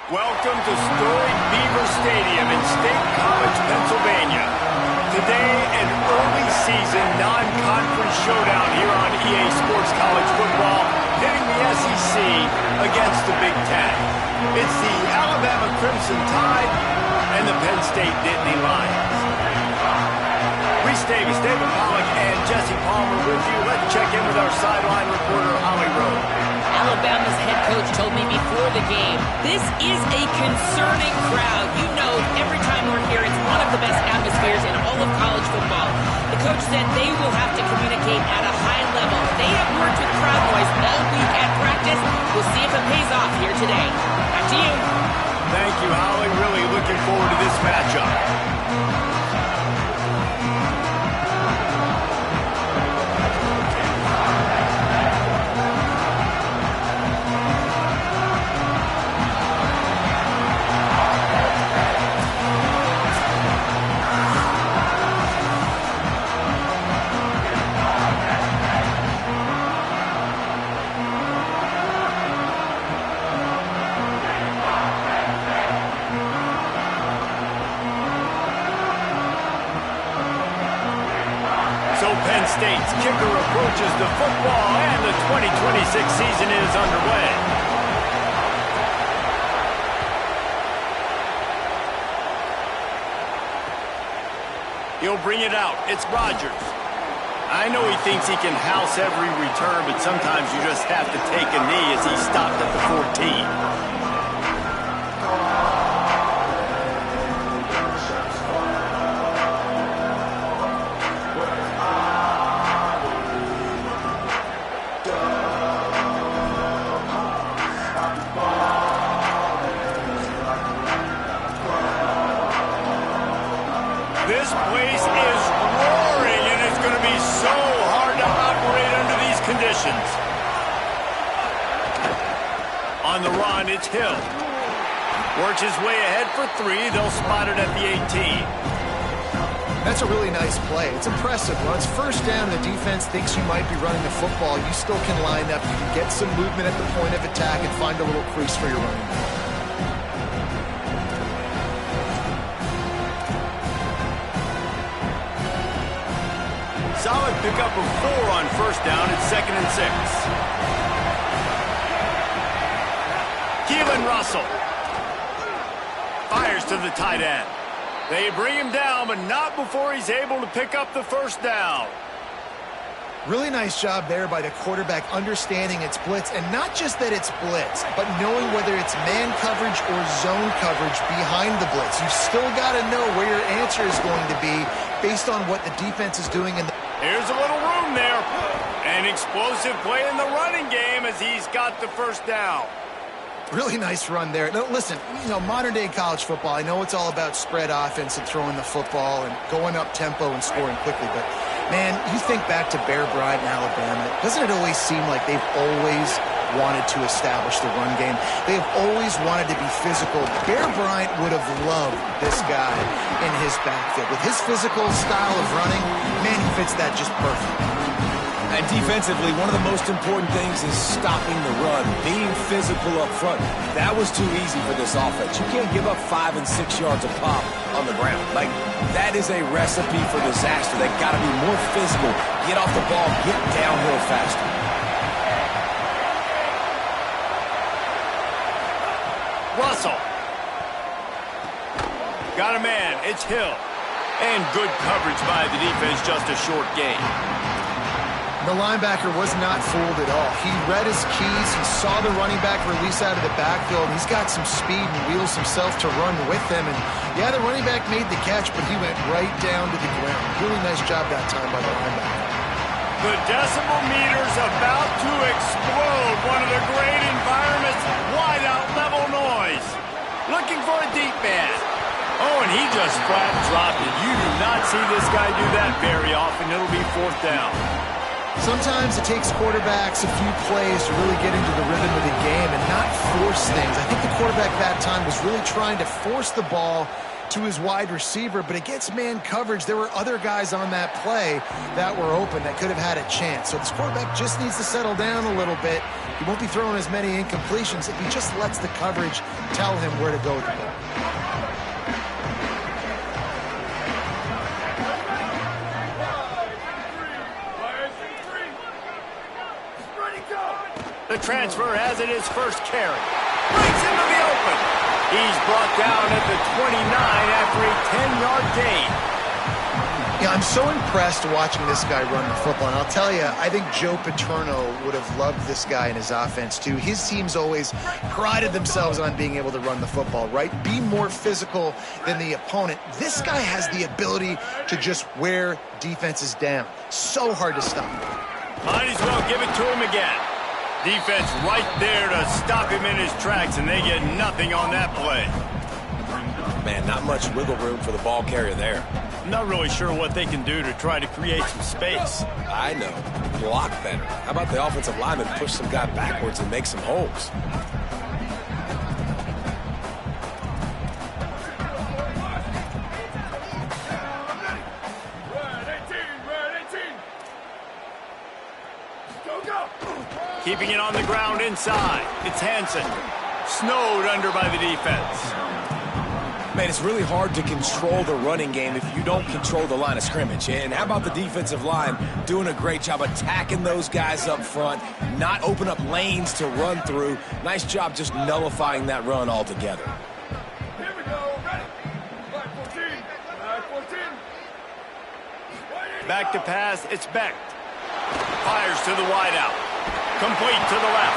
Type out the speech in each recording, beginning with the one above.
Welcome to storied Beaver Stadium in State College, Pennsylvania. Today, an early season non-conference showdown here on EA Sports College Football, pitting the SEC against the Big Ten. It's the Alabama Crimson Tide and the Penn State Nittany Lions. Reese Davis, David Pollack, and Jesse Palmer with you. Let's check in with our sideline reporter, Holly Rowe. Alabama's head coach told me before the game, this is a concerning crowd. You know, every time we're here, it's one of the best atmospheres in all of college football. The coach said they will have to communicate at a high level. They have worked with crowd noise all week at practice. We'll see if it pays off here today. Back to you. Thank you, Holly. Really looking forward to this matchup. Penn State's kicker approaches the football, and the 2026 season is underway. He'll bring it out. It's Rodgers. I know he thinks he can house every return, but sometimes you just have to take a knee as he stopped at the 14. This place is roaring, and it's going to be so hard to operate under these conditions. On the run, it's Hill. Works his way ahead for 3. They'll spot it at the 18. That's a really nice play. It's impressive. When it's first down, the defense thinks you might be running the football. You still can line up. You can get some movement at the point of attack and find a little crease for your running back. Solid pickup of 4 on first down. It's 2nd and 6. Keelan Russell fires to the tight end. They bring him down, but not before he's able to pick up the first down. Really nice job there by the quarterback understanding it's blitz, and not just that it's blitz, but knowing whether it's man coverage or zone coverage behind the blitz. You've still got to know where your answer is going to be based on what the defense is doing in the... Here's a little room there. An explosive play in the running game as he's got the first down. Really nice run there. Now, listen, you know, modern-day college football, I know it's all about spread offense and throwing the football and going up tempo and scoring quickly, but, man, you think back to Bear Bryant in Alabama, doesn't it always seem like they've always wanted to establish the run game? They've always wanted to be physical. Bear Bryant would have loved this guy in his backfield. With his physical style of running, man, he fits that just perfect. And defensively, one of the most important things is stopping the run, being physical up front. That was too easy for this offense. You can't give up 5 and 6 yards a pop on the ground. Like, that is a recipe for disaster. They've got to be more physical, get off the ball, get downhill faster. Russell. Got a man. It's Hill. And good coverage by the defense, just a short gain. The linebacker was not fooled at all. He read his keys. He saw the running back release out of the backfield. He's got some speed and wheels himself to run with him. And, yeah, the running back made the catch, but he went right down to the ground. Really nice job that time by the linebacker. The decibel meter's about to explode. One of the great environments, wide out level noise. Looking for a deep man. Oh, and he just flat dropped it. You do not see this guy do that very often. It'll be 4th down. Sometimes it takes quarterbacks a few plays to really get into the rhythm of the game and not force things. I think the quarterback that time was really trying to force the ball to his wide receiver, but against man coverage, there were other guys on that play that were open that could have had a chance. So this quarterback just needs to settle down a little bit. He won't be throwing as many incompletions if he just lets the coverage tell him where to go with the ball. The transfer has it his first carry. Breaks into the open. He's brought down at the 29 after a 10-yard gain. Yeah, I'm so impressed watching this guy run the football. And I'll tell you, I think Joe Paterno would have loved this guy in his offense, too. His teams always prided themselves on being able to run the football, right? Be more physical than the opponent. This guy has the ability to just wear defenses down. So hard to stop. Might as well give it to him again. Defense right there to stop him in his tracks, and they get nothing on that play. Man, not much wiggle room for the ball carrier there. I'm not really sure what they can do to try to create some space. I know. Block better. How about the offensive lineman push some guy backwards and make some holes? Keeping it on the ground inside. It's Hansen. Snowed under by the defense. Man, it's really hard to control the running game if you don't control the line of scrimmage. And how about the defensive line doing a great job attacking those guys up front, not open up lanes to run through. Nice job just nullifying that run altogether. Here we go. Ready. 5-14. 5-14. Back to pass. It's Becht. Fires to the wideout. Complete to the left.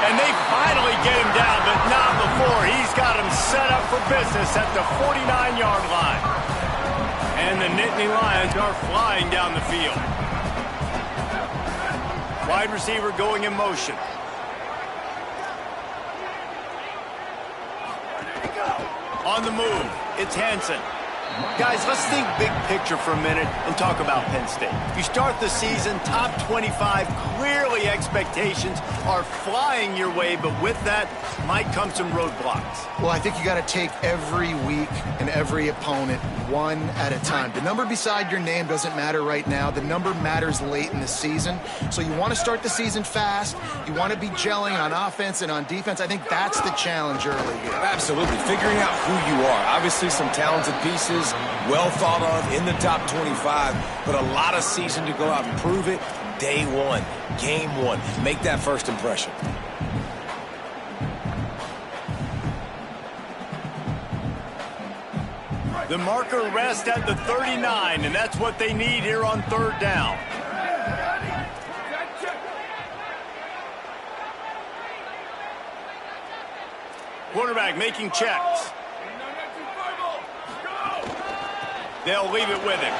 And they finally get him down, but not before. He's got him set up for business at the 49-yard line. And the Nittany Lions are flying down the field. Wide receiver going in motion. On the move, it's Hansen. Guys, let's think big picture for a minute and talk about Penn State. You start the season top 25, clearly expectations are flying your way, but with that might come some roadblocks. Well, I think you got to take every week and every opponent one at a time. The number beside your name doesn't matter right now. The number matters late in the season. So you want to start the season fast. You want to be gelling on offense and on defense. I think that's the challenge early here. Absolutely. Figuring out who you are. Obviously some talented pieces, well thought of in the top 25, but a lot of season to go out and prove it. Day one, game one. Make that first impression. The marker rests at the 39, and that's what they need here on third down. Quarterback making checks. They'll leave it with him.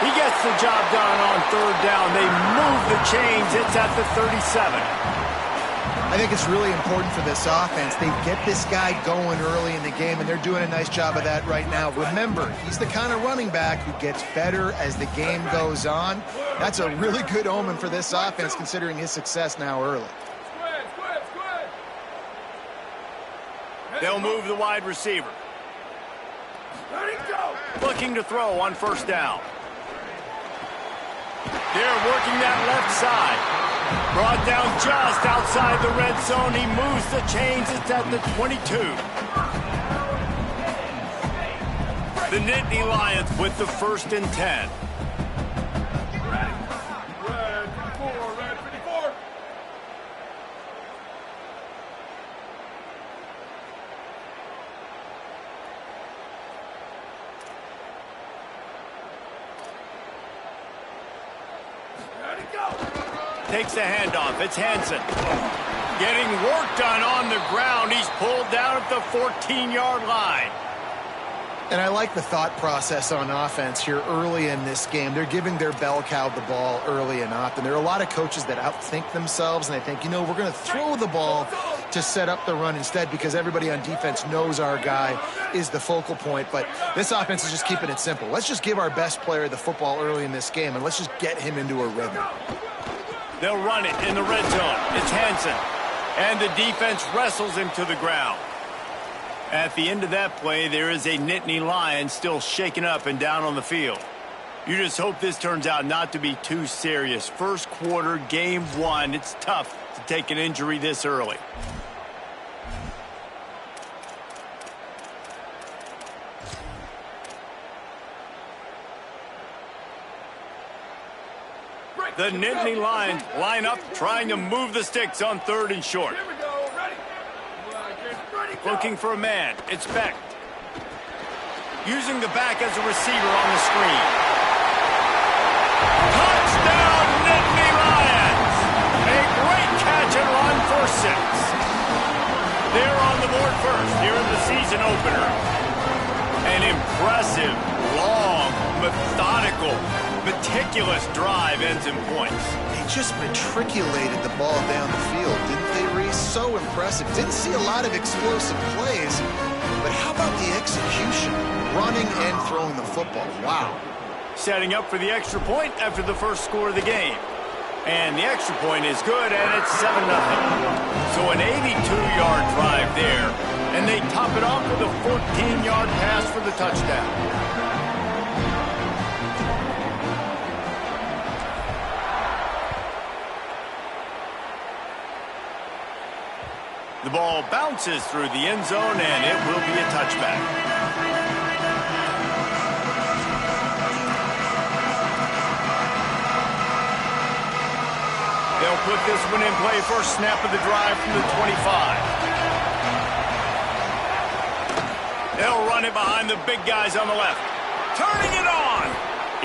He gets the job done on third down. They move the chains. It's at the 37. I think it's really important for this offense. They get this guy going early in the game, and they're doing a nice job of that right now. Remember, he's the kind of running back who gets better as the game goes on. That's a really good omen for this offense, considering his success now early. They'll move the wide receiver. Looking to throw on first down. They're working that left side. Brought down just outside the red zone. He moves the chains. It's at the 22. The Nittany Lions with the 1st and 10. Red 54. Takes the handoff. It's Hansen. Getting work done on the ground. He's pulled down at the 14-yard line. And I like the thought process on offense here early in this game. They're giving their bell cow the ball early and often. There are a lot of coaches that outthink themselves, and they think, you know, we're going to throw the ball to set up the run instead because everybody on defense knows our guy is the focal point. But this offense is just keeping it simple. Let's just give our best player the football early in this game, and let's just get him into a rhythm. They'll run it in the red zone. It's Hansen. And the defense wrestles him to the ground. At the end of that play, there is a Nittany Lion still shaking up and down on the field. You just hope this turns out not to be too serious. First quarter, game one. It's tough to take an injury this early. The Nittany Lions line up, trying to move the sticks on 3rd and short. Here we go. Ready. Ready, go. Looking for a man. It's Beck. Using the back as a receiver on the screen. Touchdown, Nittany Lions! A great catch and run for 6. They're on the board first here in the season opener. An impressive, long, methodical, meticulous drive ends in points. They just matriculated the ball down the field, didn't they, Reese? So impressive. Didn't see a lot of explosive plays, but how about the execution? Running and throwing the football. Wow. Setting up for the extra point after the first score of the game. And the extra point is good, and it's 7-0. So an 82-yard drive there, and they top it off with a 14-yard pass for the touchdown. The ball bounces through the end zone, and it will be a touchback. They'll put this one in play. First snap of the drive from the 25. They'll run it behind the big guys on the left. Turning it on.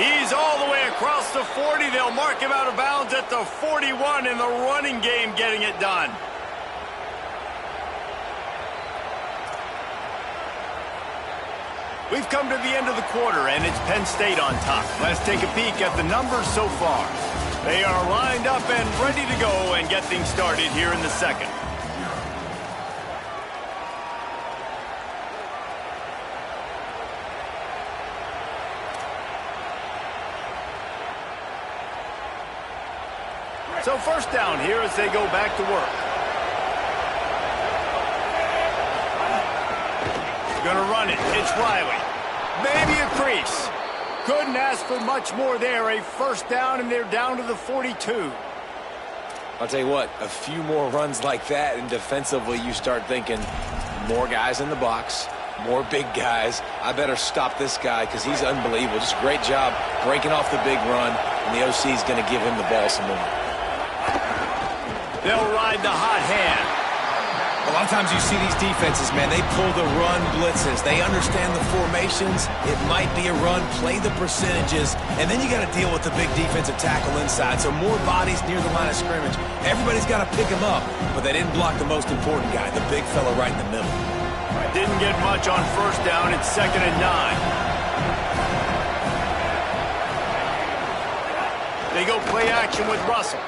He's all the way across the 40. They'll mark him out of bounds at the 41 in the running game, getting it done. We've come to the end of the quarter, and it's Penn State on top. Let's take a peek at the numbers so far. They are lined up and ready to go and get things started here in the second. So first down here as they go back to work. Gonna run it. It's Riley. Maybe a crease. Couldn't ask for much more there. A first down, and they're down to the 42. I'll tell you what, a few more runs like that, and defensively you start thinking more guys in the box, more big guys. I better stop this guy because he's unbelievable. Just a great job breaking off the big run, and the OC is going to give him the ball some more. They'll ride the hot hand. A lot of times you see these defenses, man, they pull the run blitzes. They understand the formations. It might be a run, play the percentages, and then you got to deal with the big defensive tackle inside. So more bodies near the line of scrimmage. Everybody's got to pick him up, but they didn't block the most important guy, the big fella right in the middle. Didn't get much on first down. It's 2nd and 9. They go play action with Russell.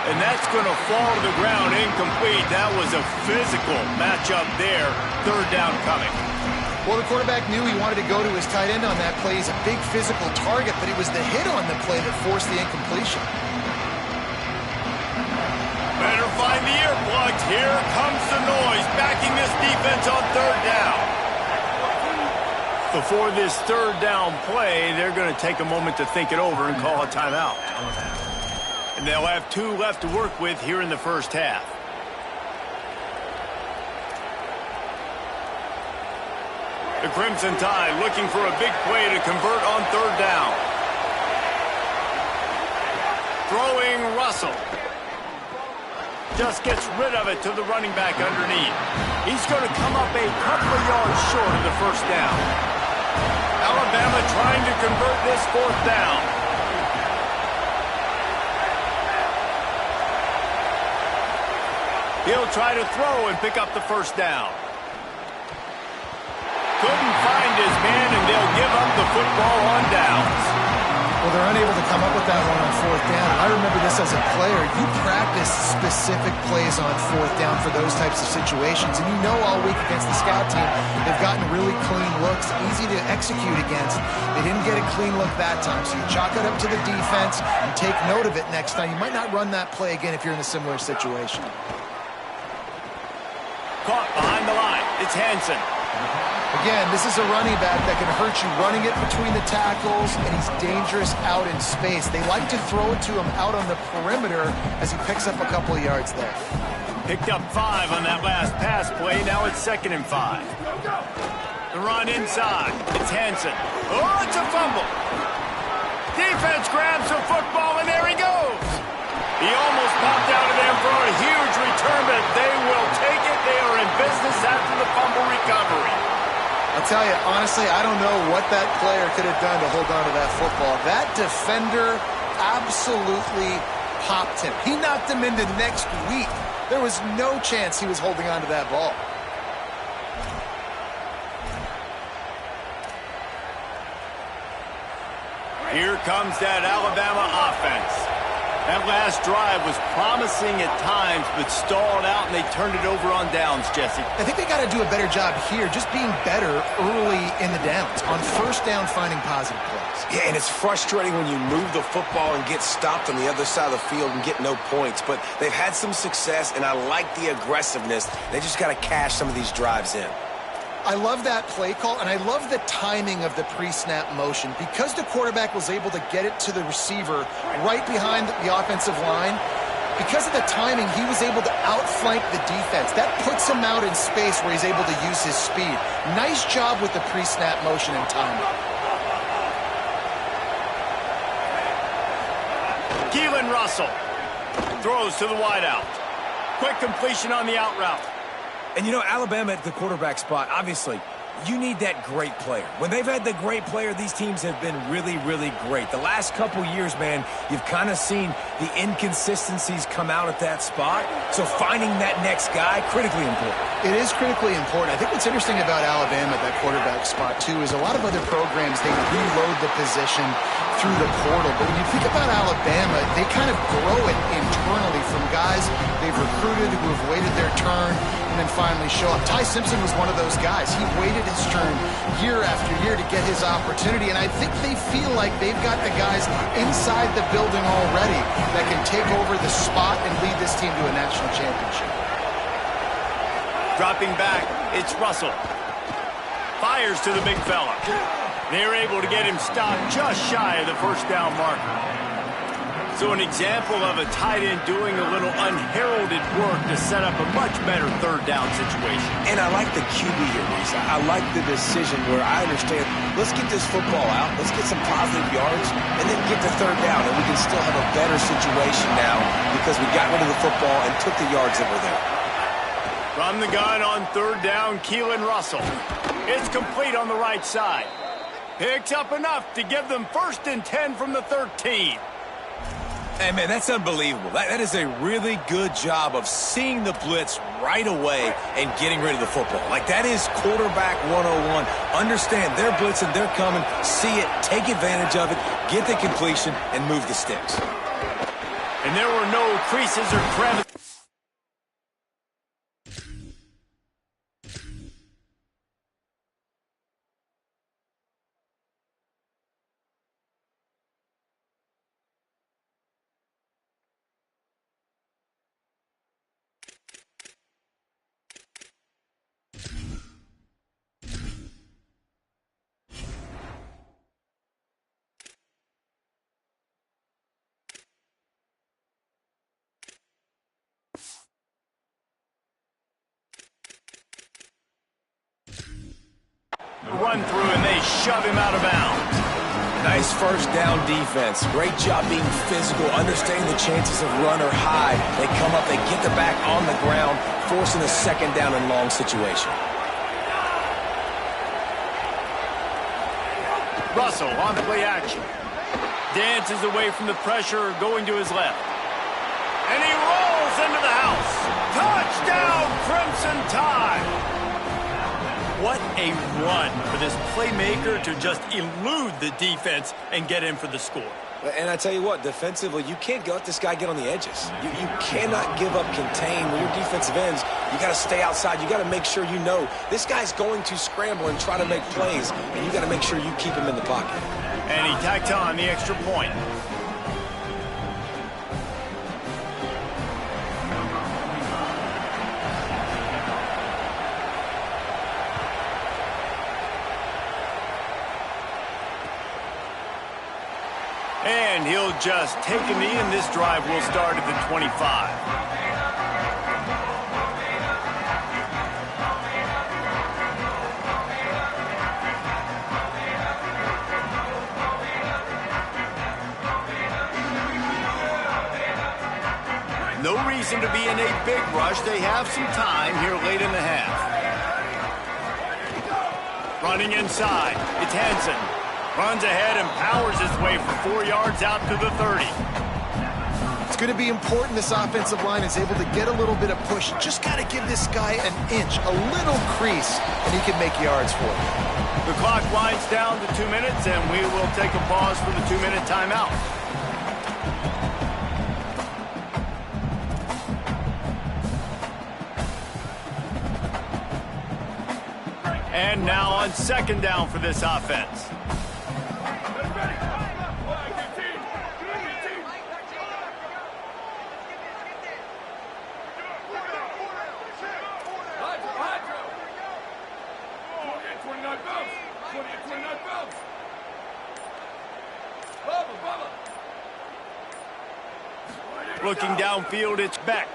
And that's going to fall to the ground incomplete. That was a physical matchup there. 3rd down coming. Well, the quarterback knew he wanted to go to his tight end on that play. He's a big physical target, but it was the hit on the play that forced the incompletion. Better find the earplugs. Here comes the noise, backing this defense on 3rd down. Before this 3rd down play, they're going to take a moment to think it over and call a timeout. And they'll have 2 left to work with here in the first half. The Crimson Tide looking for a big play to convert on 3rd down. Throwing Russell. Just gets rid of it to the running back underneath. He's going to come up a couple of yards short of the first down. Alabama trying to convert this 4th down. He'll try to throw and pick up the first down. Couldn't find his man, and they'll give up the football on downs. Well, they're unable to come up with that one on 4th down. I remember this as a player. You practice specific plays on 4th down for those types of situations, and you know all week against the scout team, they've gotten really clean looks, easy to execute against. They didn't get a clean look that time, so you chalk it up to the defense and take note of it next time. You might not run that play again if you're in a similar situation. Caught behind It's Hansen. Again, this is a running back that can hurt you running it between the tackles, and he's dangerous out in space. They like to throw it to him out on the perimeter as he picks up a couple of yards there. Picked up 5 on that last pass play. Now it's 2nd and 5. The run inside. It's Hansen. Oh, it's a fumble. Defense grabs the football, and there he goes. He almost popped out of there for a huge return, but they will take it. They are in business after the fumble recovery. I'll tell you, honestly, I don't know what that player could have done to hold on to that football. That defender absolutely popped him. He knocked him into next week. There was no chance he was holding on to that ball. Here comes that Alabama offense. That last drive was promising at times, but stalled out, and they turned it over on downs, Jesse. I think they got to do a better job here, just being better early in the downs, on first down finding positive plays. Yeah, and it's frustrating when you move the football and get stopped on the other side of the field and get no points. But they've had some success, and I like the aggressiveness. They just got to cash some of these drives in. I love that play call, and I love the timing of the pre-snap motion. Because the quarterback was able to get it to the receiver right behind the offensive line, because of the timing, he was able to outflank the defense. That puts him out in space where he's able to use his speed. Nice job with the pre-snap motion and timing. Keelan Russell throws to the wideout. Quick completion on the out route. And, you know, Alabama at the quarterback spot, obviously, you need that great player. When they've had the great player, these teams have been really, really great. The last couple years, man, you've kind of seen the inconsistencies come out at that spot. So finding that next guy, critically important. It is critically important. I think what's interesting about Alabama at that quarterback spot, too, is a lot of other programs, they reload the position through the portal. But when you think about Alabama, they kind of grow it internally from guys they've recruited who have waited their turn and then finally show up. Ty Simpson was one of those guys. He waited his turn year after year to get his opportunity, and I think they feel like they've got the guys inside the building already that can take over the spot and lead this team to a national championship. Dropping back, it's Russell. Fires to the big fella. They're able to get him stopped just shy of the first down marker. So an example of a tight end doing a little unheralded work to set up a much better third down situation. And I like the QB here, Reese. I like the decision where I understand, let's get this football out, let's get some positive yards, and then get to third down, and we can still have a better situation now because we got rid of the football and took the yards that were there. From the gun on third down, Keelan Russell. It's complete on the right side. Picks up enough to give them 1st and 10 from the 13. Hey, man, that's unbelievable. That is a really good job of seeing the blitz right away and getting rid of the football. Like, that is quarterback 101. Understand they're blitzing, they're coming, see it, take advantage of it, get the completion, and move the sticks. And there were no creases or crevices. Run through and they shove him out of bounds. Nice first down defense. Great job being physical, understanding the chances of run are high. They come up, they get the back on the ground, forcing a second down and long situation. Russell on play action. Dances away from the pressure, going to his left. And he rolls into the house. Touchdown, Crimson Tide! What a run for this playmaker to just elude the defense and get in for the score. And I tell you what, defensively, you can't let this guy get on the edges. You cannot give up contain. When your defensive ends, you got to stay outside. You got to make sure you know this guy's going to scramble and try to make plays, and you got to make sure you keep him in the pocket. And he tacked on the extra point. And he'll just take a knee, and this drive will start at the 25. No reason to be in a big rush. They have some time here late in the half. Running inside, it's Hansen. Runs ahead and powers his way for 4 yards out to the 30. It's going to be important this offensive line is able to get a little bit of push. Just got to give this guy an inch, a little crease, and he can make yards for it. The clock winds down to 2 minutes, and we will take a pause for the 2-minute timeout. And now on second down for this offense. Looking downfield, it's Beck.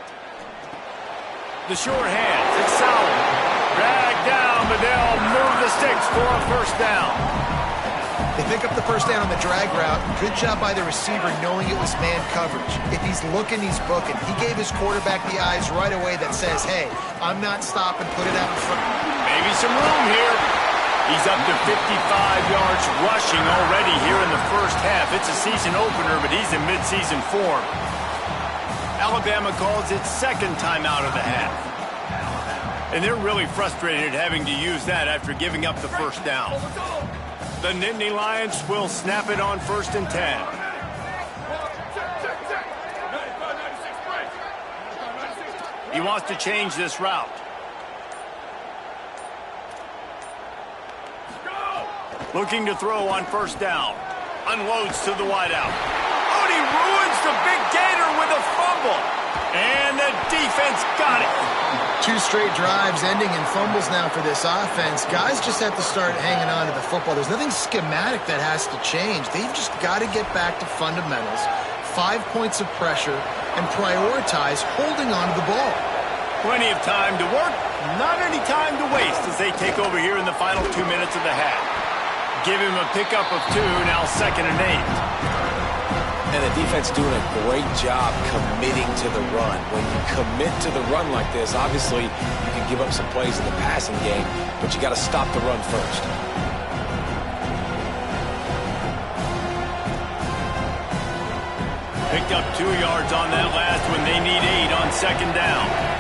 The short hands, it's Sauer. Dragged down, but they'll move the sticks for a first down. They pick up the first down on the drag route. Good job by the receiver knowing it was man coverage. If he's looking, he's booking. He gave his quarterback the eyes right away that says, hey, I'm not stopping, put it out in front. Maybe some room here. He's up to 55 yards rushing already here in the first half. It's a season opener, but he's in midseason form. Alabama calls its second timeout of the half. And they're really frustrated having to use that after giving up the first down. The Nittany Lions will snap it on 1st and 10. He wants to change this route. Looking to throw on first down. Unloads to the wideout. Oh, and he ruins the big gator with a fumble. And the defense got it. 2 straight drives ending in fumbles now for this offense. Guys just have to start hanging on to the football. There's nothing schematic that has to change. They've just got to get back to fundamentals, 5 points of pressure, and prioritize holding on to the ball. Plenty of time to work, not any time to waste as they take over here in the final 2 minutes of the half. Give him a pickup of 2, now 2nd and 8. And the defense doing a great job committing to the run. When you commit to the run like this, obviously you can give up some plays in the passing game, but you got to stop the run first. Picked up 2 yards on that last one. They need 8 on 2nd down.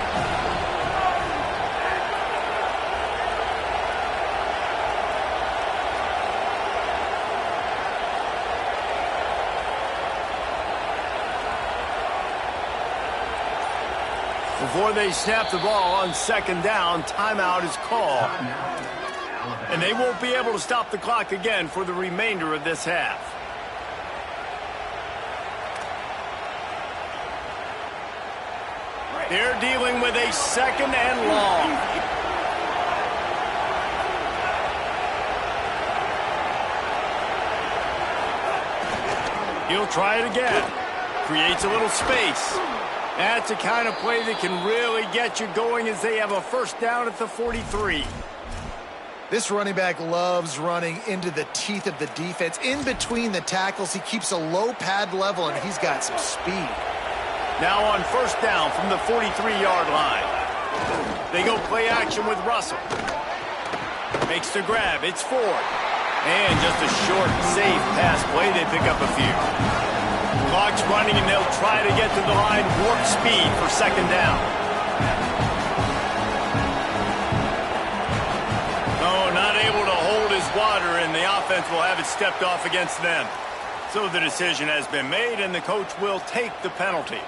Before they snap the ball on 2nd down, timeout is called. And they won't be able to stop the clock again for the remainder of this half. They're dealing with a 2nd and long. He'll try it again. Creates a little space. That's the kind of play that can really get you going as they have a first down at the 43. This running back loves running into the teeth of the defense. In between the tackles, he keeps a low pad level, and he's got some speed. Now on first down from the 43-yard line. They go play action with Russell. Makes the grab. It's Ford. And just a short, safe pass play. They pick up a few. Clock's running, and they'll try to get to the line warp speed for 2nd down. No, not able to hold his water, and the offense will have it stepped off against them. So the decision has been made, and the coach will take the penalty.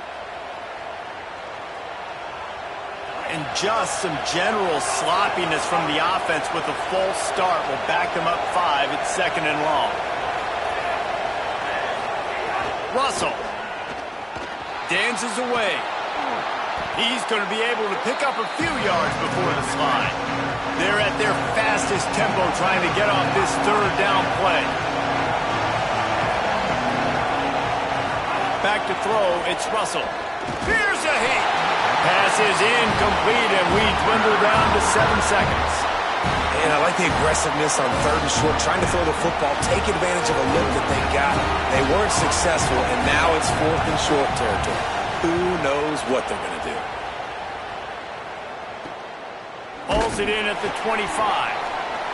And just some general sloppiness from the offense with a false start will back them up 5 at 2nd and long. Russell dances away. He's going to be able to pick up a few yards before the slide. They're at their fastest tempo trying to get off this 3rd down play. back to throw. It's Russell. Here's a hit. Pass is incomplete, and we dwindle down to 7 seconds. And I like the aggressiveness on 3rd and short, trying to throw the football, take advantage of a look that they got. They weren't successful, and now it's 4th and short territory. Who knows what they're going to do? Pulls it in at the 25.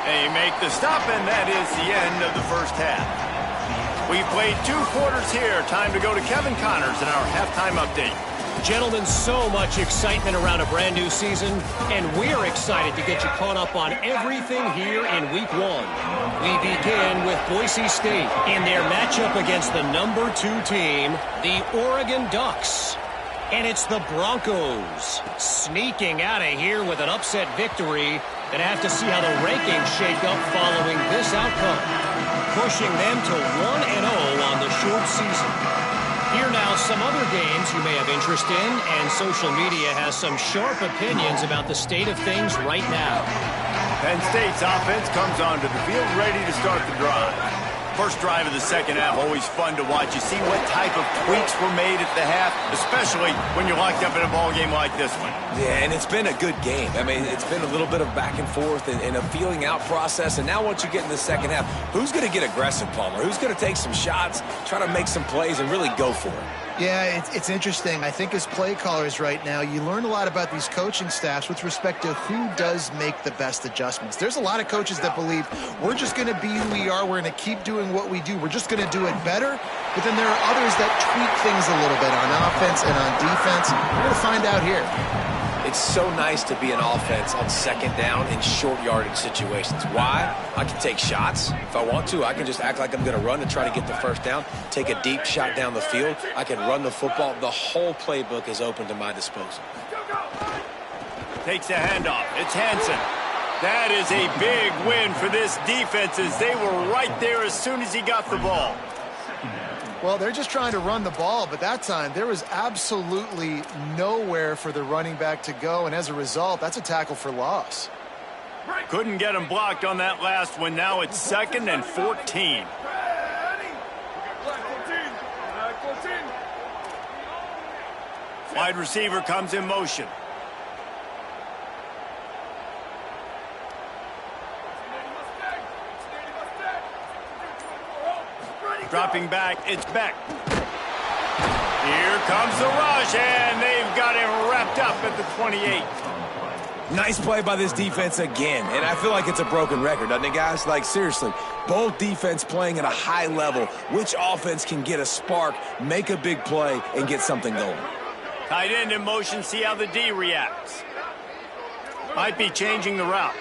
They make the stop, and that is the end of the first half. We've played 2 quarters here. Time to go to Kevin Connors in our halftime update. Gentlemen, so much excitement around a brand new season, and we're excited to get you caught up on everything here in Week 1. We begin with Boise State in their matchup against the number 2 team, the Oregon Ducks. And it's the Broncos sneaking out of here with an upset victory. Gonna have to see how the rankings shake up following this outcome, pushing them to 1-0 on the short season. Here now, some other games you may have interest in, and social media has some sharp opinions about the state of things right now. Penn State's offense comes onto the field ready to start the drive. First drive of the second half, always fun to watch. You see what type of tweaks were made at the half, especially when you're locked up in a ball game like this one. Yeah, and it's been a good game. I mean, it's been a little bit of back and forth and a feeling out process. And now once you get in the second half, who's going to get aggressive, Palmer? Who's going to take some shots, try to make some plays, and really go for it? Yeah, it's interesting. I think as play callers right now, you learn a lot about these coaching staffs with respect to who does make the best adjustments. There's a lot of coaches that believe we're just going to be who we are. We're going to keep doing what we do. We're just going to do it better. But then there are others that tweak things a little bit on offense and on defense. We're going to find out here. It's so nice to be an offense on second down in short yardage situations. Why? I can take shots. If I want to, I can just act like I'm going to run and try to get the first down, take a deep shot down the field. I can run the football. The whole playbook is open to my disposal. Takes a handoff. It's Hansen. That is a big win for this defense as they were right there as soon as he got the ball. Well, they're just trying to run the ball, but that time there was absolutely nowhere for the running back to go, and as a result, that's a tackle for loss. Couldn't get him blocked on that last one. Now it's 2nd and 14. Wide receiver comes in motion. Dropping back, it's Beck. Here comes the rush, and they've got him wrapped up at the 28. Nice play by this defense again, and I feel like it's a broken record, doesn't it, guys? Like, seriously, both defense playing at a high level. Which offense can get a spark, make a big play, and get something going? Tight end in motion, see how the D reacts. Might be changing the route.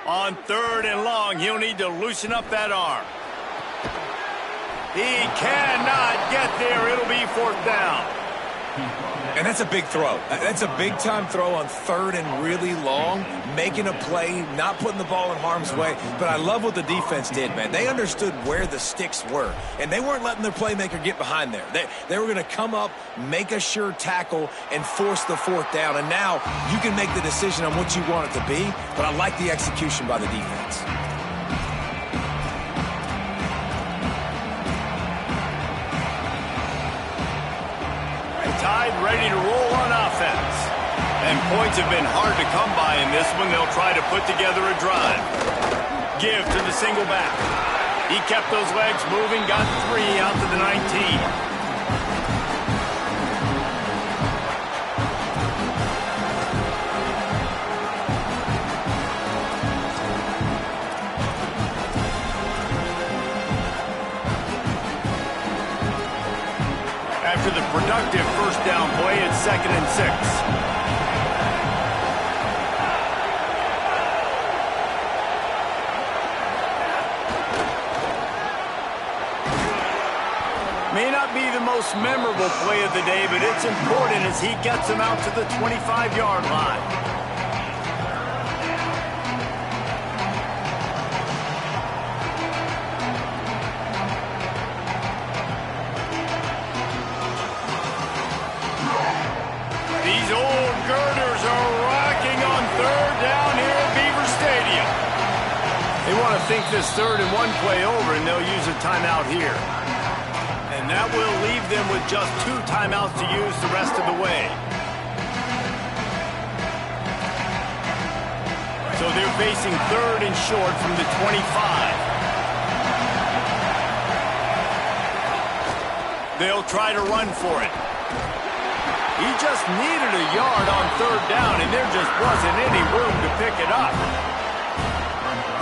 On 3rd and long, he'll need to loosen up that arm. He cannot get there. It'll be 4th down. And that's a big throw. That's a big-time throw on 3rd and really long, making a play, not putting the ball in harm's way. But I love what the defense did, man. They understood where the sticks were, and they weren't letting their playmaker get behind there. They were going to come up, make a sure tackle, and force the 4th down. And now you can make the decision on what you want it to be, but I like the execution by the defense. Tide ready to roll on offense. And points have been hard to come by in this one. They'll try to put together a drive. Give to the single back. He kept those legs moving, got 3 out to the 19. After the productive first down play, it's 2nd and 6. May not be the most memorable play of the day, but it's important as he gets him out to the 25-yard line. think this 3rd and 1 play over, and they'll use a timeout here. And that will leave them with just 2 timeouts to use the rest of the way. So they're facing 3rd and short from the 25. They'll try to run for it. He just needed a yard on 3rd down, and there just wasn't any room to pick it up.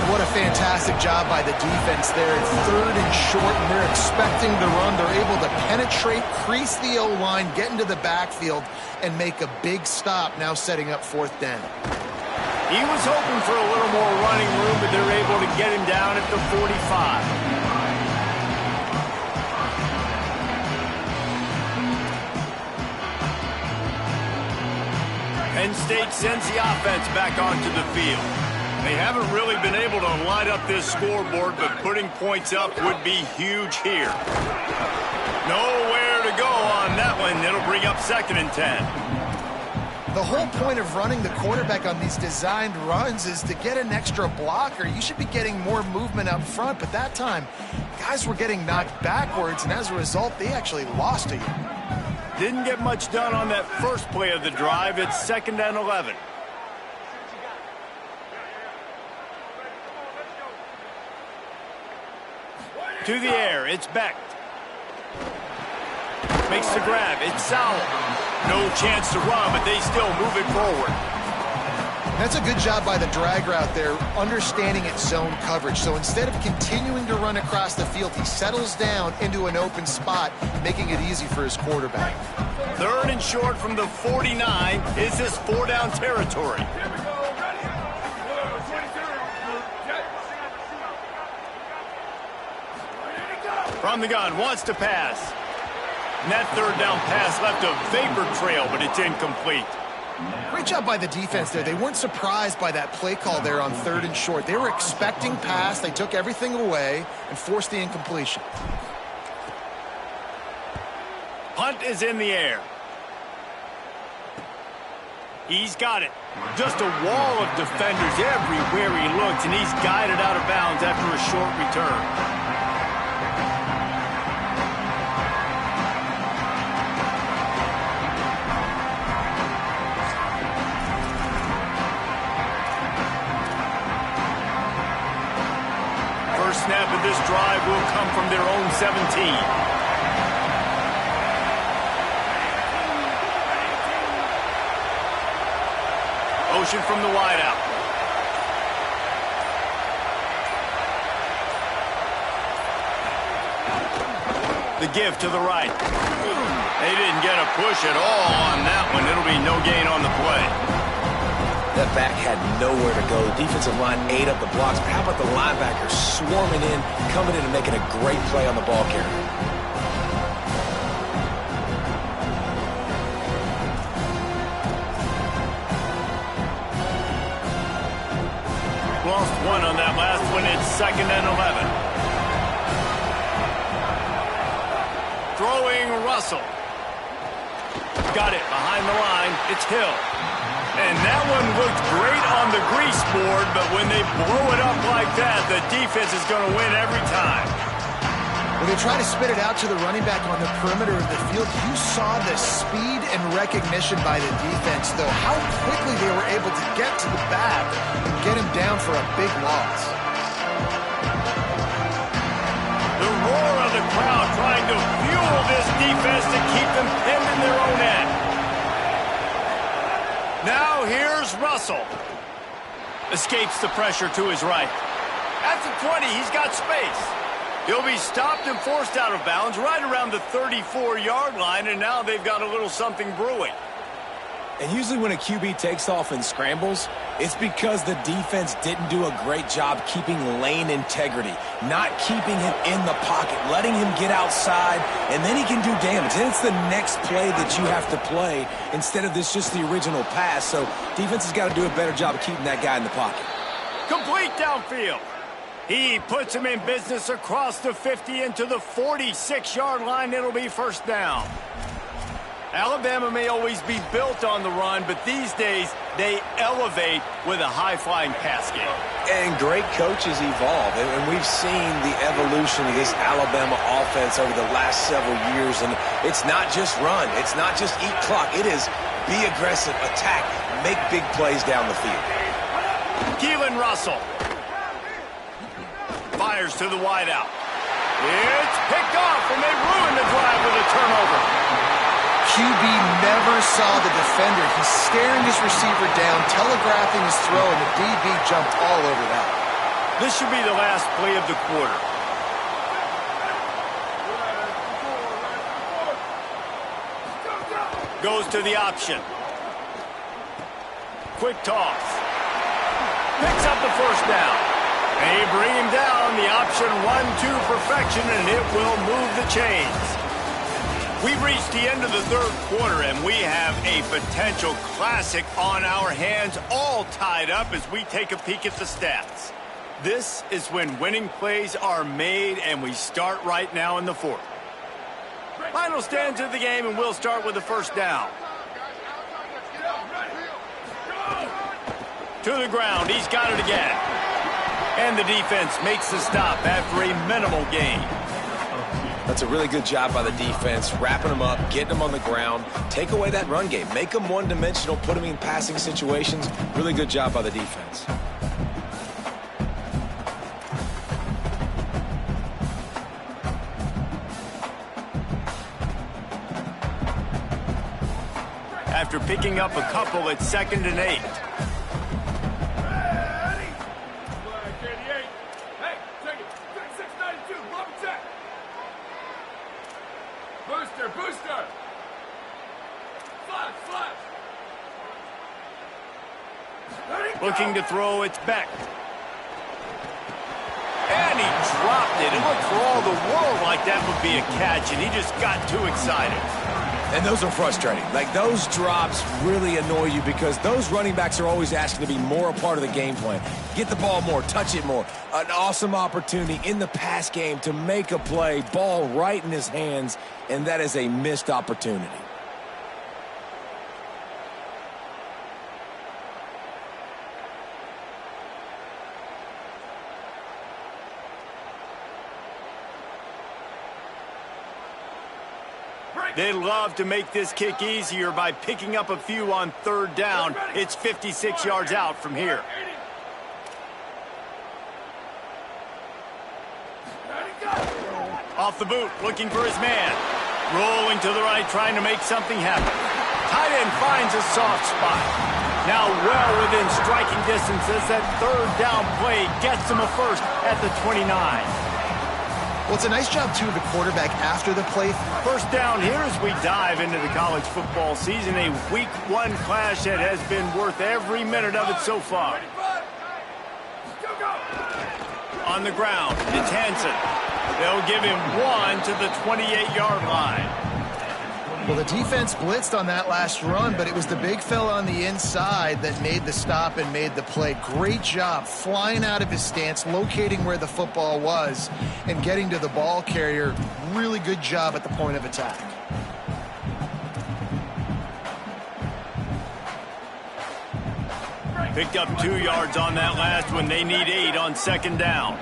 What a fantastic job by the defense there. It's 3rd and short, and they're expecting the run. They're able to penetrate, crease the O-line, get into the backfield, and make a big stop, now setting up 4th down. He was hoping for a little more running room, but they're able to get him down at the 45. Penn State sends the offense back onto the field. They haven't really been able to light up this scoreboard, but putting points up would be huge here. Nowhere to go on that one. It'll bring up 2nd and 10. The whole point of running the quarterback on these designed runs is to get an extra blocker. You should be getting more movement up front, but that time, guys were getting knocked backwards, and as a result, they actually lost to you. Didn't get much done on that first play of the drive. It's 2nd and 11. To the air, it's Becht. Makes the grab, it's Sowell. No chance to run, but they still move it forward. That's a good job by the drag route there, understanding its zone coverage. So instead of continuing to run across the field, he settles down into an open spot, making it easy for his quarterback. 3rd and short from the 49. Is this 4-down territory? From the gun, wants to pass. And that 3rd down pass left a vapor trail, but it's incomplete. Great job by the defense there. They weren't surprised by that play call there on 3rd and short. They were expecting pass. They took everything away and forced the incompletion. Punt is in the air. He's got it. Just a wall of defenders everywhere he looks, and he's guided out of bounds after a short return. First snap of this drive will come from their own 17. Motion from the wideout. The give to the right. They didn't get a push at all on that one. It'll be no gain on the play. That back had nowhere to go. The defensive line ate up the blocks, but how about the linebackers swarming in, coming in and making a great play on the ball carrier? Lost one on that last one. It's 2nd and 11. Throwing Russell. Got it behind the line. It's Hill. And that one looked great on the grease board, but when they blow it up like that, the defense is going to win every time. When they try to spit it out to the running back on the perimeter of the field, you saw the speed and recognition by the defense, though, how quickly they were able to get to the back and get him down for a big loss. The roar of the crowd trying to fuel this defense to keep them pinned in their own end. Now here's Russell. Escapes the pressure to his right. At the 20, he's got space. He'll be stopped and forced out of bounds right around the 34-yard line, and now they've got a little something brewing. And usually when a QB takes off and scrambles, it's because the defense didn't do a great job keeping lane integrity, not keeping him in the pocket, letting him get outside, and then he can do damage. And it's the next play that you have to play instead of this just the original pass. So defense has got to do a better job of keeping that guy in the pocket. Complete downfield. He puts him in business across the 50 into the 46-yard line. It'll be 1st down. Alabama may always be built on the run, but these days they elevate with a high-flying pass game. And great coaches evolve, and we've seen the evolution of this Alabama offense over the last several years, and it's not just run, it's not just eat clock, it is be aggressive, attack, make big plays down the field. Keelan Russell fires to the wideout. It's picked off, and they ruin the drive with a turnover. QB never saw the defender. He's staring his receiver down, telegraphing his throw, and the DB jumped all over that. This should be the last play of the quarter. Goes to the option. Quick toss. Picks up the first down. They bring him down. The option 1-2 perfection, and it will move the chains. We've reached the end of the third quarter, and we have a potential classic on our hands, all tied up as we take a peek at the stats. This is when winning plays are made, and we start right now in the fourth. Final stanza of the game, and we'll start with the first down. To the ground, he's got it again. And the defense makes the stop after a minimal gain. That's a really good job by the defense, wrapping them up, getting them on the ground, take away that run game, make them one-dimensional, put them in passing situations. Really good job by the defense. After picking up a couple, it's 2nd and 8. Booster! Flash! Looking to throw, it's Beck. And he dropped it. It looked for all the world like that would be a catch, and he just got too excited. And those are frustrating. Like, those drops really annoy you because those running backs are always asking to be more a part of the game plan. Get the ball more, touch it more. An awesome opportunity in the pass game to make a play, ball right in his hands, and that is a missed opportunity. They'd love to make this kick easier by picking up a few on 3rd down. It's 56 yards out from here. Off the boot, looking for his man. Rolling to the right, trying to make something happen. Tight end finds a soft spot. Now well within striking distance as that 3rd down play gets him a first at the 29. Well, it's a nice job, too, of the quarterback after the play. First down here as we dive into the college football season. A week 1 clash that has been worth every minute of it so far. On the ground, it's Hansen. They'll give him 1 to the 28-yard line. Well, the defense blitzed on that last run, but it was the big fella on the inside that made the stop and made the play. Great job flying out of his stance, locating where the football was, and getting to the ball carrier. Really good job at the point of attack. Picked up 2 yards on that last one. They need 8 on 2nd down.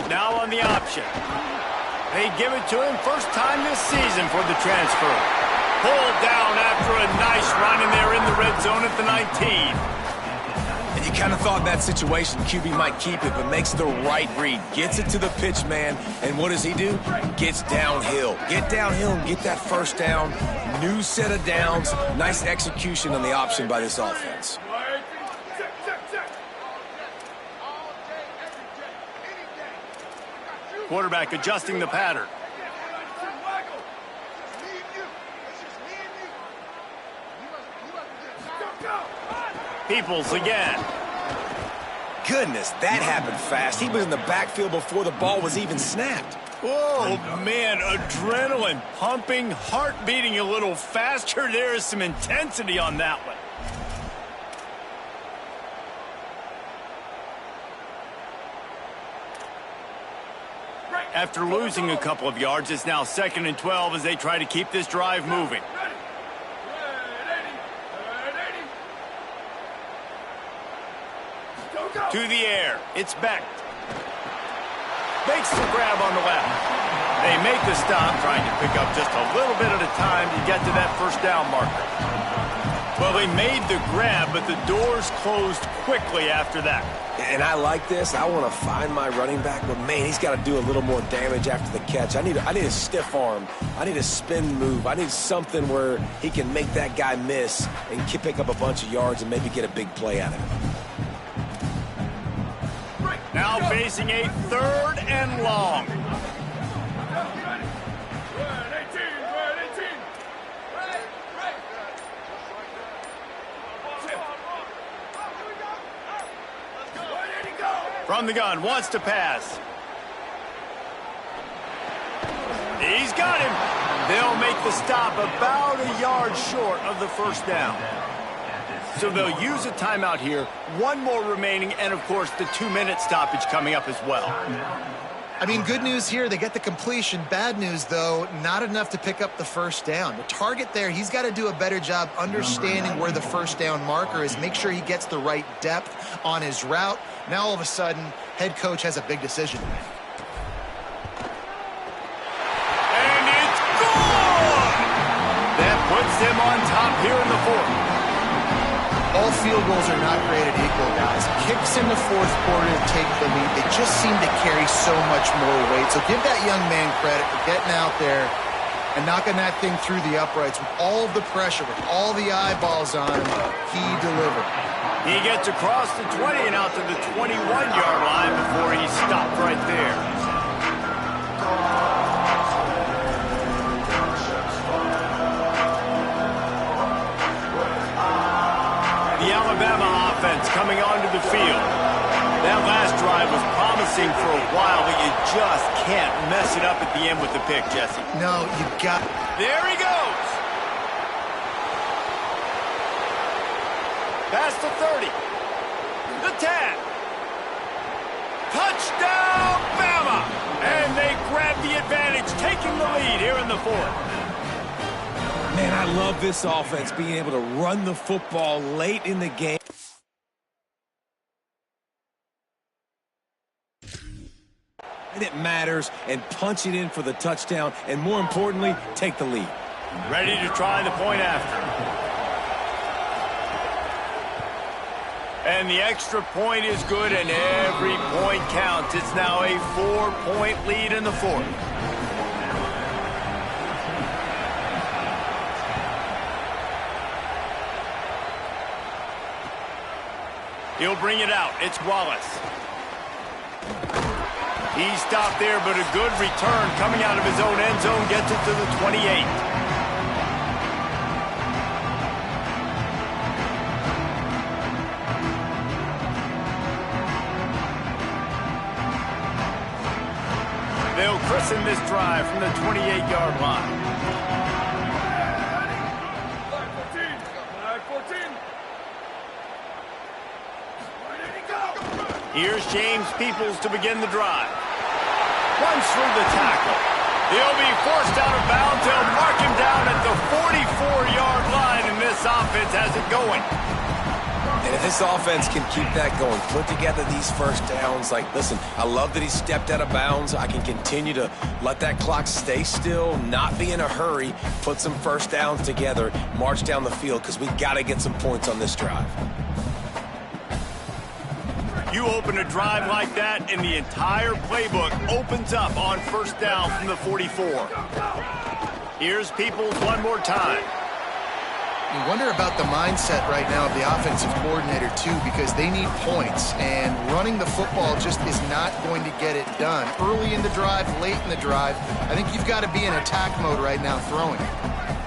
Now on the option. They give it to him first time this season for the transfer. Pulled down after a nice run, and they're in the red zone at the 19. And you kind of thought in that situation QB might keep it, but makes the right read. Gets it to the pitch man, and what does he do? Gets downhill. Get downhill and get that first down. New set of downs. Nice execution on the option by this offense. Quarterback adjusting the pattern. Peoples again. Goodness, that happened fast. He was in the backfield before the ball was even snapped. Oh, man, adrenaline pumping, heart beating a little faster. There is some intensity on that one. After losing a couple of yards, it's now 2nd and 12 as they try to keep this drive moving. To the air, it's Becht. Makes the grab on the left. They make the stop, trying to pick up just a little bit at a time to get to that first down marker. Well, they made the grab, but the doors closed quickly after that. And I like this. I want to find my running back, but man, he's got to do a little more damage after the catch. I need a stiff arm. I need a spin move. I need something where he can make that guy miss and pick up a bunch of yards and maybe get a big play out of it. Now facing a 3rd and long. From the gun, wants to pass. He's got him. They'll make the stop about a yard short of the first down. So they'll use a timeout here. 1 more remaining, and of course the 2-minute stoppage coming up as well. I mean, good news here, they get the completion. Bad news, though, not enough to pick up the first down. The target there, he's got to do a better job understanding where the first down marker is, make sure he gets the right depth on his route. Now, all of a sudden, head coach has a big decision to make. And it's gone! That puts them on top here in the 4th. All field goals are not created equal, guys. Kicks in the 4th quarter to take the lead. They just seem to carry so much more weight. So give that young man credit for getting out there and knocking that thing through the uprights with all of the pressure, with all the eyeballs on him. He delivered. He gets across the 20 and out to the 21-yard line before he stopped right there. The Alabama offense coming onto the field. That last drive was promising for a while, but you just can't mess it up at the end with the pick, Jesse. No, you got... There he goes! Past the 30. The 10. Touchdown, Bama! And they grab the advantage, taking the lead here in the 4th. Man, I love this offense being able to run the football late in the game. And it matters, and punch it in for the touchdown, and more importantly, take the lead. Ready to try the point after. And the extra point is good, and every point counts. It's now a 4-point lead in the 4th. He'll bring it out. It's Wallace. He stopped there, but a good return coming out of his own end zone gets it to the 28. They'll christen this drive from the 28-yard line. Here's James Peoples to begin the drive. Runs through the tackle. He'll be forced out of bounds. They'll mark him down at the 44-yard line, and this offense has it going. And if this offense can keep that going, put together these first downs, like, listen, I love that he stepped out of bounds. I can continue to let that clock stay still, not be in a hurry, put some first downs together, march down the field, because we got to get some points on this drive. You open a drive like that, and the entire playbook opens up on first down from the 44. Here's Peoples one more time. You wonder about the mindset right now of the offensive coordinator, too, because they need points, and running the football just is not going to get it done. Early in the drive, late in the drive, I think you've got to be in attack mode right now throwing.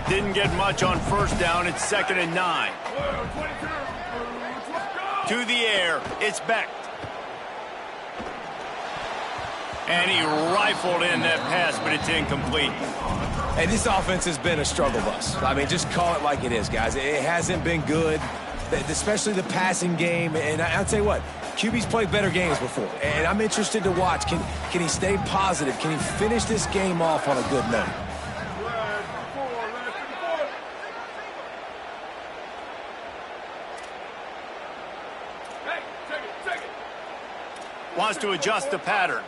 Didn't get much on first down. It's 2nd and 9. To the air, it's Becht. And he rifled in that pass, but it's incomplete. Hey, this offense has been a struggle bus. I mean, just call it like it is, guys. It hasn't been good, especially the passing game. And I'll tell you what, QB's played better games before, and I'm interested to watch. Can he stay positive? Can he finish this game off on a good note? Wants to adjust the pattern.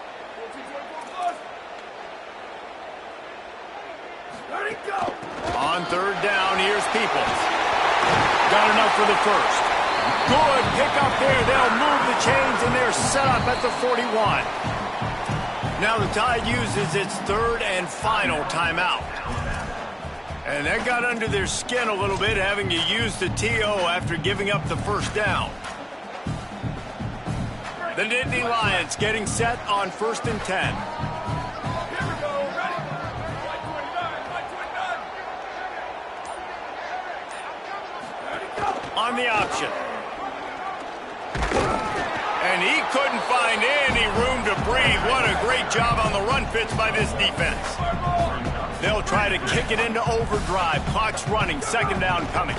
On third down, here's Peoples. Got enough for the first. Good pick up there. They'll move the chains, and they're set up at the 41. Now the Tide uses its third and final timeout. And that got under their skin a little bit, having to use the TO after giving up the first down. The Nittany Lions getting set on 1st and 10. On the option. And he couldn't find any room to breathe. What a great job on the run fits by this defense. They'll try to kick it into overdrive. Clock's running. 2nd down coming.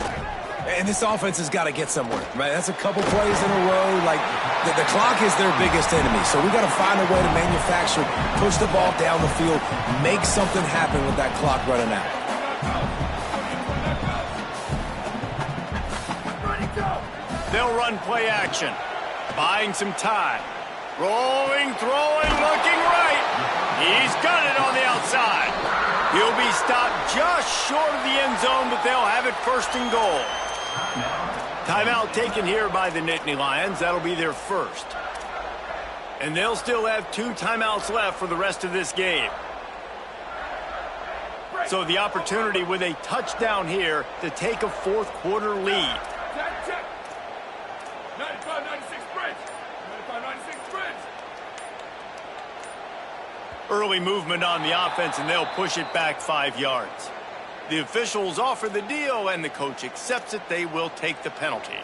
And this offense has got to get somewhere, right? That's a couple plays in a row. Like, the clock is their biggest enemy. So we got to find a way to manufacture, push the ball down the field, make something happen with that clock running out. They'll run play action. Buying some time. Rolling, throwing, looking right. He's got it on the outside. He'll be stopped just short of the end zone, but they'll have it 1st and goal. Timeout taken here by the Nittany Lions. That'll be their first. And they'll still have 2 timeouts left for the rest of this game. So the opportunity with a touchdown here to take a 4th quarter lead. 95-96 bridge. 95-96 bridge. Early movement on the offense, and they'll push it back 5 yards. The officials offer the deal, and the coach accepts it. They will take the penalty.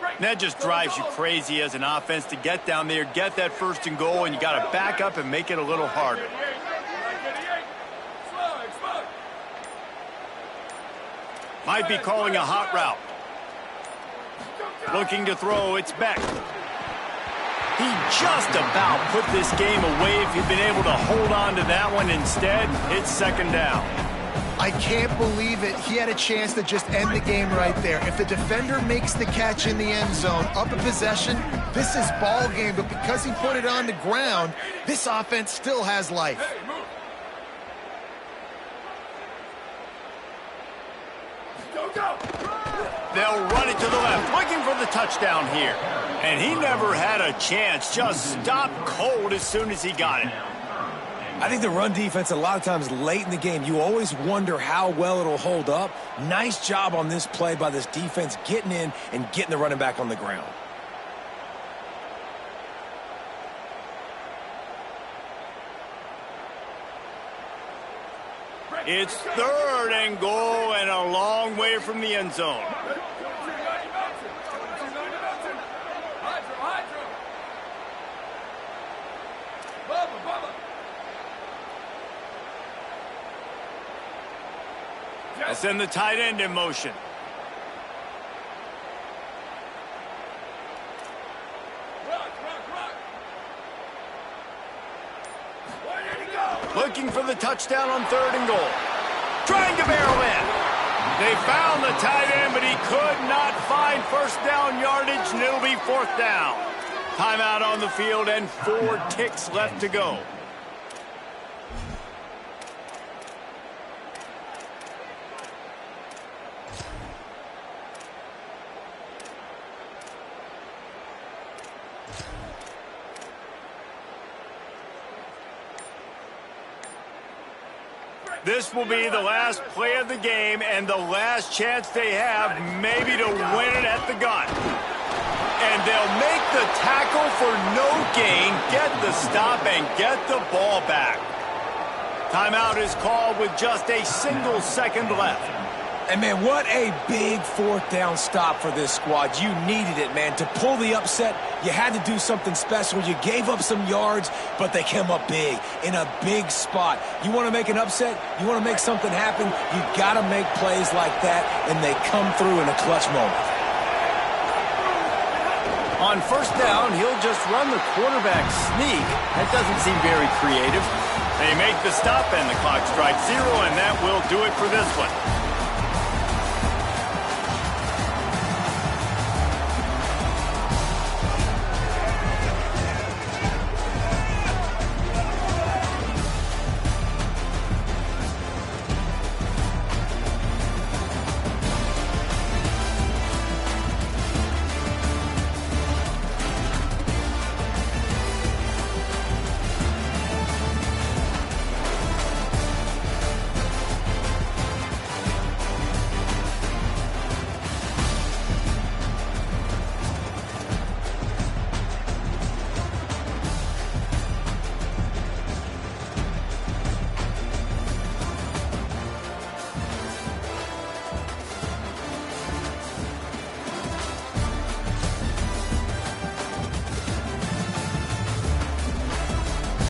And that just drives you crazy as an offense to get down there, get that 1st and goal, and you got to back up and make it a little harder. Might be calling a hot route. Looking to throw, it's Beck. He just about put this game away if he'd been able to hold on to that one. Instead, it's 2nd down. I can't believe it. He had a chance to just end the game right there. If the defender makes the catch in the end zone, up a possession, this is ball game. But because he put it on the ground, this offense still has life. They'll run it to the left, looking for the touchdown here. And he never had a chance, just stopped cold as soon as he got it. I think the run defense, a lot of times late in the game, you always wonder how well it'll hold up. Nice job on this play by this defense, getting in and getting the running back on the ground. It's 3rd and goal and a long way from the end zone. They'll send the tight end in motion. Looking for the touchdown on 3rd and goal. Trying to barrel in. They found the tight end, but he could not find 1st down yardage, and it'll be 4th down. Timeout on the field and 4 ticks left to go. This will be the last play of the game and the last chance they have maybe to win it at the gun. And they'll make the tackle for no gain, get the stop, and get the ball back. Timeout is called with just a single second left. And, man, what a big 4th down stop for this squad. You needed it, man. To pull the upset, you had to do something special. You gave up some yards, but they came up big, in a big spot. You want to make an upset? You want to make something happen? You got to make plays like that, and they come through in a clutch moment. On first down, he'll just run the quarterback sneak. That doesn't seem very creative. They make the stop, and the clock strikes 0, and that will do it for this one.